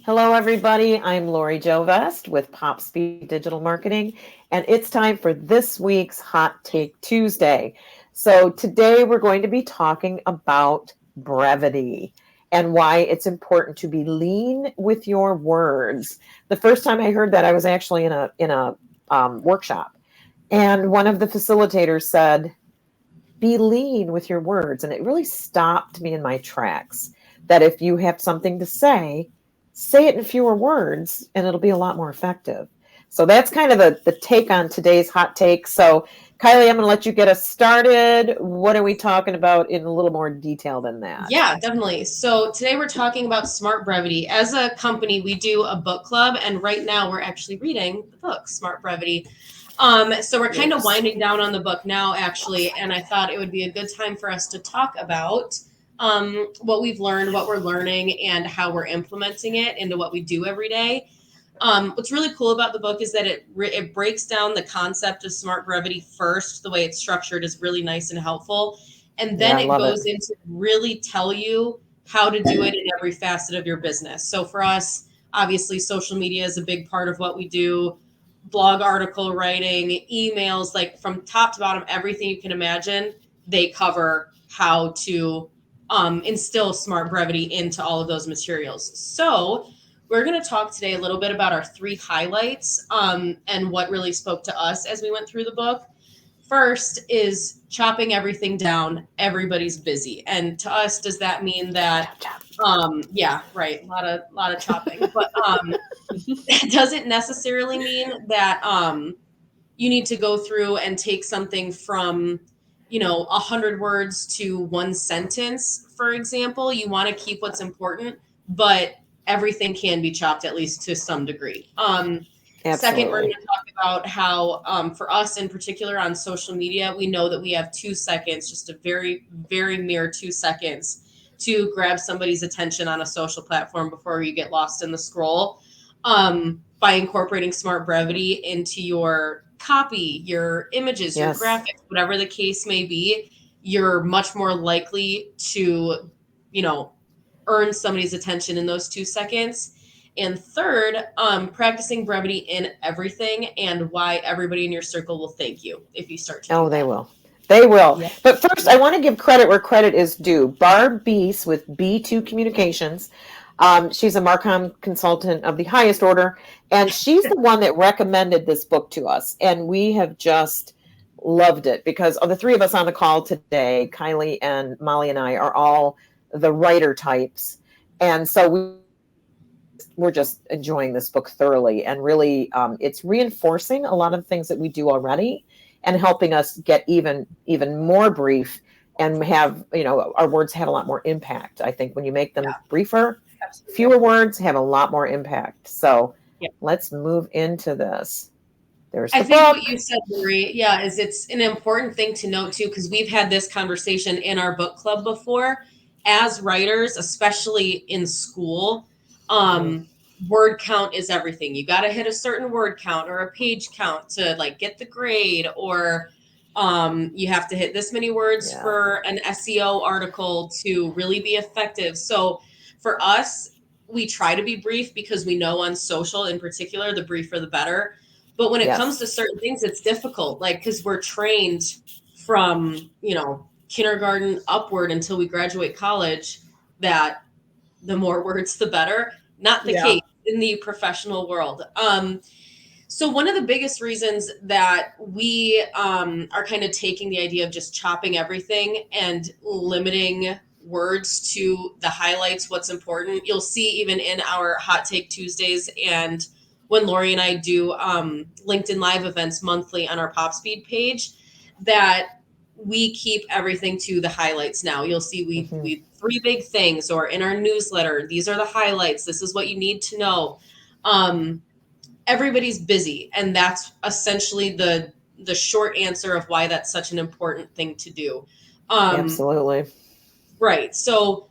Hello, everybody. I'm Lori Jo Vest with Pop Speed Digital Marketing, and it's time for this week's Hot Take Tuesday. So, today we're going to be talking about brevity and why it's important to be lean with your words. The first time I heard that, I was actually in a workshop, and one of the facilitators said, "Be lean with your words," and it really stopped me in my tracks. That if you have something to say it in fewer words and it'll be a lot more effective. So that's kind of the take on today's hot take. So, Kylie, I'm going to let you get us started. What are we talking about in a little more detail than that? Yeah, definitely. So today we're talking about Smart Brevity. As a company, we do a book club, and right now we're actually reading the book Smart Brevity. So we're kind of Yes. winding down on the book now, actually, and I thought it would be a good time for us to talk about what we've learned, what we're learning, and how we're implementing it into what we do every day. What's really cool about the book is that it breaks down the concept of smart brevity first. The way it's structured is really nice and helpful, and Yeah, then I it love it. goes into really tell you how to do it in every facet of your business. So for us, obviously, social media is a big part of what we do. Blog article writing, emails, like from top to bottom, everything you can imagine, they cover how to instill smart brevity into all of those materials. So we're going to talk today a little bit about our three highlights and what really spoke to us as we went through the book. First is chopping everything down. Everybody's busy, and to us, does that mean Chop, that? chop, chop. Yeah, right. A lot of chopping, but it doesn't necessarily mean that you need to go through and take something from 100 words to one sentence, for example. You want to keep what's important, but everything can be chopped at least to some degree. Second, we're going Absolutely. to talk about how for us in particular on social media, we know that we have 2 seconds, just a very very mere 2 seconds to grab somebody's attention on a social platform before you get lost in the scroll. By incorporating smart brevity into your copy, your images, your Yes. graphics, whatever the case may be, you're much more likely to, you know, earn somebody's attention in those 2 seconds. And third, practicing brevity in everything and why everybody in your circle will thank you if you start to do Oh, they that. will. They will. Yeah. But first, I want to give credit where credit is due. Barb Beese with B2 Communications. She's a Marcom consultant of the highest order, and she's the one that recommended this book to us. And we have just loved it because of the three of us on the call today, Kylie and Molly and I are all the writer types. And so we're just enjoying this book thoroughly, and really it's reinforcing a lot of the things that we do already and helping us get even more brief and have our words have a lot more impact. I think when you make them Yeah, briefer, absolutely. fewer words have a lot more impact. So Yeah. let's move into this. There's I the think what book. you said, Lori, yeah, is it's an important thing to note too, because we've had this conversation in our book club before. As writers, especially in school, Mm, um, word count is everything. You got to hit a certain word count or a page count to like get the grade, or you have to hit this many words yeah. for an SEO article to really be effective. So for us, we try to be brief because we know on social in particular, the briefer the better. But when it comes Yes. to certain things, it's difficult, like, because we're trained from, kindergarten upward until we graduate college that the more words, the better. Not the Yeah. case in the professional world. So one of the biggest reasons that we are kind of taking the idea of just chopping everything and limiting words to the highlights, what's important, you'll see even in our Hot Take Tuesdays and when Lori and I do LinkedIn Live events monthly on our Pop Speed page, that we keep everything to the highlights now. You'll see Hmm. we three big things, or in our newsletter, these are the highlights. This is what you need to know. Um, Everybody's busy, and that's essentially the short answer of why that's such an important thing to do. um Absolutely. right, so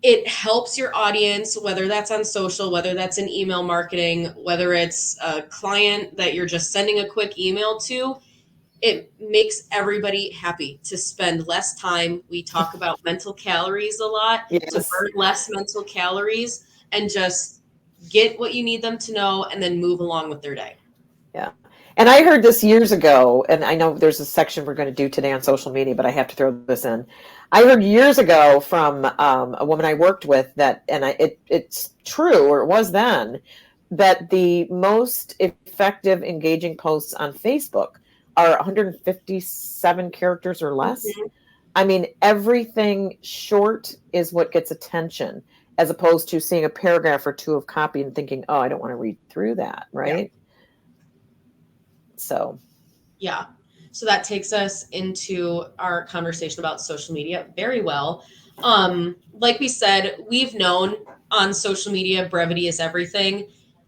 it helps your audience, whether that's on social, whether that's in email marketing, whether it's a client that you're just sending a quick email to. It makes everybody happy to spend less time. We talk about mental calories a lot, to Yes. burn less mental calories and just get what you need them to know, and then move along with their day. Yeah. And I heard this years ago, and I know there's a section we're going to do today on social media, but I have to throw this in. I heard years ago from a woman I worked with that, and it's true, or it was then, that the most effective engaging posts on Facebook are 157 characters or less. Mhm. I mean, everything short is what gets attention, as opposed to seeing a paragraph or two of copy and thinking, oh, I don't want to read through that, Yeah. right? So, Yeah. So that takes us into our conversation about social media very well. Like we said, we've known on social media, brevity is everything.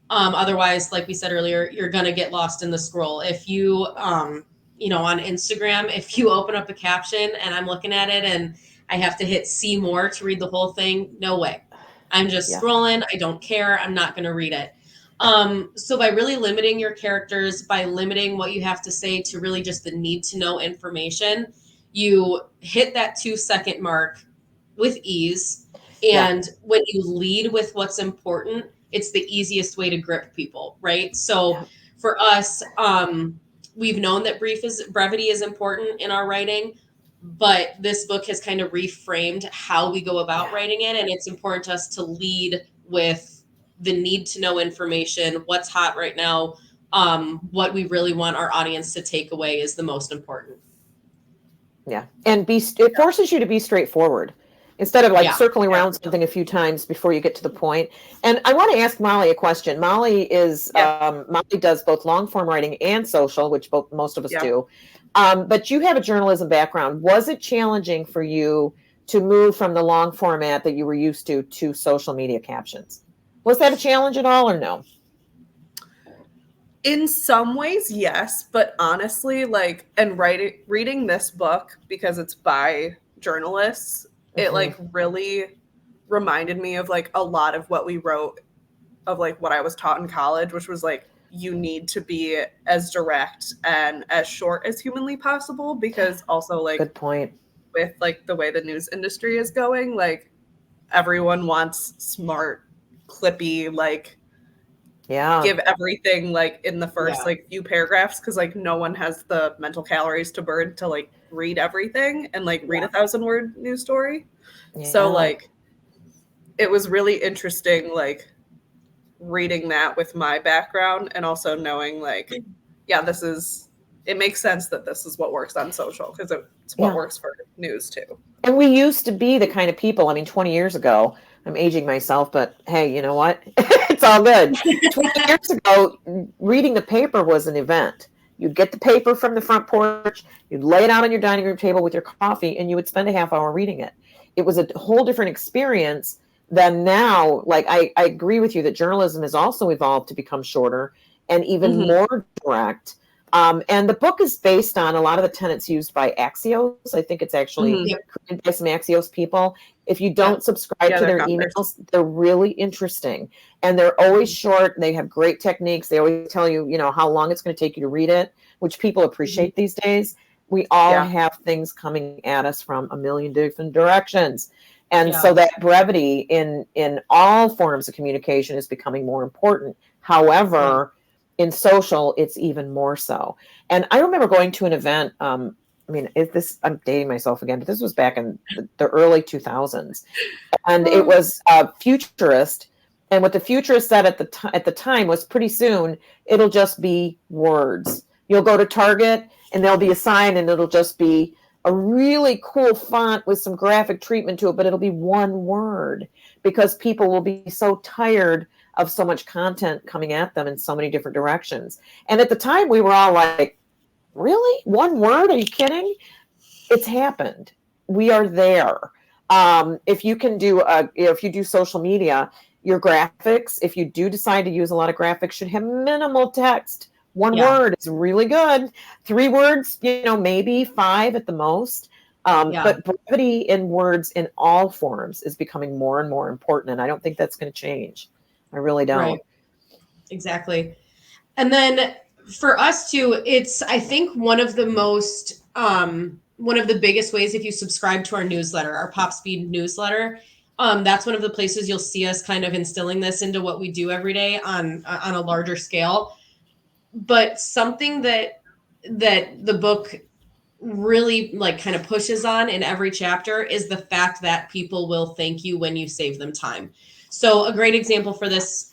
Otherwise, like we said earlier, you're going to get lost in the scroll. If you, on Instagram, if you open up a caption and I'm looking at it and I have to hit see more to read the whole thing, no way. I'm just yeah, scrolling. I don't care. I'm not going to read it. So by really limiting your characters, by limiting what you have to say to really just the need to know information, you hit that 2 second mark with ease. yeah, And when you lead with what's important, it's the easiest way to grip people, right? So yeah, for us, we've known that brevity is important in our writing, but this book has kind of reframed how we go about yeah, writing it, and it's important to us to lead with the need to know information, what's hot right now, what we really want our audience to take away is the most important. yeah. And it forces you to be straightforward instead of like Yeah. circling around something a few times before you get to the point. And I want to ask Molly a question. Molly does both long form writing and social, which both most of us do. But you have a journalism background. Was it challenging for you to move from the long format that you were used to social media captions? Was that a challenge at all or no? In some ways, yes, but honestly, like, and reading this book because it's by journalists, it like really reminded me of like a lot of what we wrote, of like what I was taught in college, which was like you need to be as direct and as short as humanly possible, because also like Good point. with like the way the news industry is going, like everyone wants smart, clippy, like Yeah, give everything like in the first Yeah. like few paragraphs, because like no one has the mental calories to burn to like read everything and like read a 1,000-word news story. So yeah, like it was really interesting like reading that with my background, and also knowing like, yeah, it makes sense that this is what works on social, because it's what yeah. works for news too. And we used to be the kind of people, I mean, 20 years ago, I'm aging myself, but hey, you know what? It's all good. 20 years ago, reading the paper was an event. You'd get the paper from the front porch, you'd lay it out on your dining room table with your coffee, and you would spend a half hour reading it. It was a whole different experience than now. Like, I agree with you that journalism has also evolved to become shorter and even Mm-hmm. more direct. And the book is based on a lot of the tenets used by Axios. I think it's actually Mm-hmm. Yep. created by some Axios people. If you Yeah. don't subscribe Yeah, to they're their founders. emails, they're really interesting. And they're always short. They have great techniques. They always tell you, how long it's going to take you to read it, which people appreciate these days. We all Yeah. have things coming at us from a million different directions. And Yeah. so that brevity in all forms of communication is becoming more important. However, in social, it's even more so. And I remember going to an event. I mean, I'm dating myself again, but this was back in the early 2000s, and it was futurist. And what the futurist said at the time was, pretty soon it'll just be words. You'll go to Target and there'll be a sign, and it'll just be a really cool font with some graphic treatment to it, but it'll be one word, because people will be so tired of so much content coming at them in so many different directions. And at the time, we were all like, really? One word? Are you kidding? It's happened. We are there. If you can if you do social media, your graphics, if you do decide to use a lot of graphics, should have minimal text. One Yeah. word is really good. 3 words, maybe 5 at the most. Yeah. But brevity in words in all forms is becoming more and more important. And I don't think that's going to change. I really don't. Right. Exactly. And then for us too, it's, I think, one of the biggest ways, if you subscribe to our newsletter, our Pop Speed newsletter, That's one of the places you'll see us kind of instilling this into what we do every day on a larger scale. But something that the book really like kind of pushes on in every chapter is the fact that people will thank you when you save them time. So a great example for this,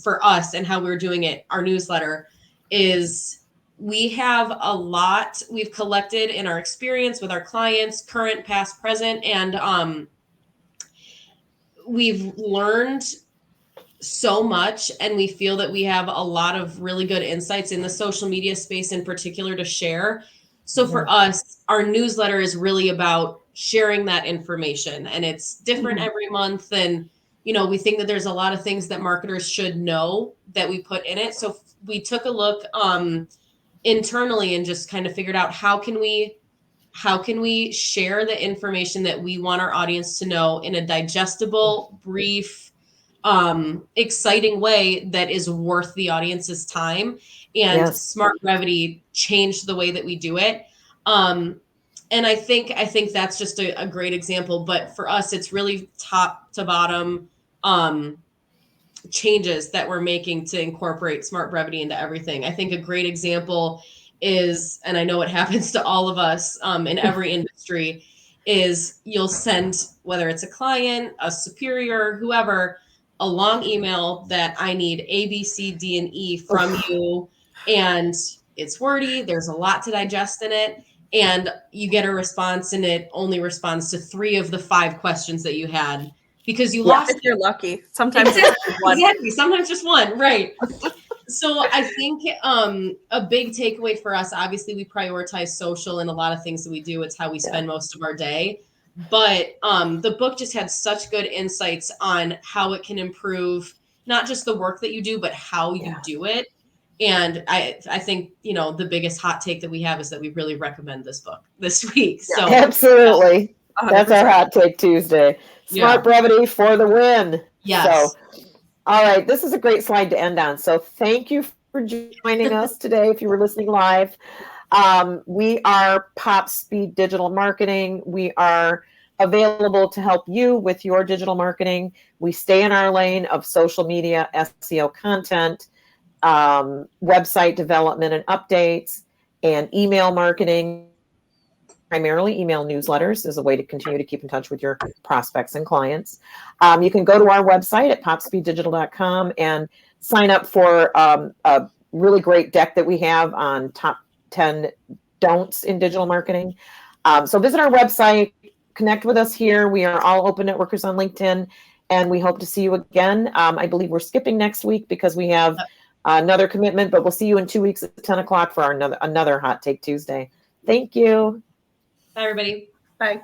for us and how we're doing it, our newsletter, is we have a lot we've collected in our experience with our clients, current, past, present, and we've learned so much, and we feel that we have a lot of really good insights in the social media space in particular to share. So for us, our newsletter is really about sharing that information, and it's different every month. And, you know, we think that there's a lot of things that marketers should know that we put in it. So we took a look internally and just kind of figured out how can we share the information that we want our audience to know in a digestible, brief, exciting way that is worth the audience's time. And Smart Brevity changed the way that we do it. And I think that's just a great example. But for us, it's really top to bottom changes that we're making to incorporate Smart Brevity into everything. I think a great example is, and I know it happens to all of us in every industry, is you'll send, whether it's a client, a superior, whoever, a long email that I need A, B, C, D, and E from you. And it's wordy. There's a lot to digest in it. And you get a response, and it only responds to 3 of the 5 questions that you had because you lost. If you're lucky. Sometimes it's just one. Exactly. Sometimes just one. Right. So I think a big takeaway for us, obviously we prioritize social in a lot of things that we do. It's how we spend most of our day. But the book just had such good insights on how it can improve not just the work that you do, but how you do it. And I think, you know, the biggest hot take that we have is that we really recommend this book this week. So absolutely. 100%. That's our Hot Take Tuesday. Smart Brevity for the win. Yes. So, all right. This is a great slide to end on. So thank you for joining us today. If you were listening live, we are Pop Speed Digital Marketing. We are available to help you with your digital marketing. We stay in our lane of social media, SEO content, website development and updates, and email marketing. Primarily email newsletters is a way to continue to keep in touch with your prospects and clients. You can go to our website at popspeeddigital.com and sign up for a really great deck that we have on top 10 don'ts in digital marketing. So visit our website, connect with us here. We are all open networkers on LinkedIn, and we hope to see you again. I believe we're skipping next week because we have another commitment, but we'll see you in 2 weeks at 10 o'clock for our another Hot Take Tuesday. Thank you. Bye, everybody. Bye.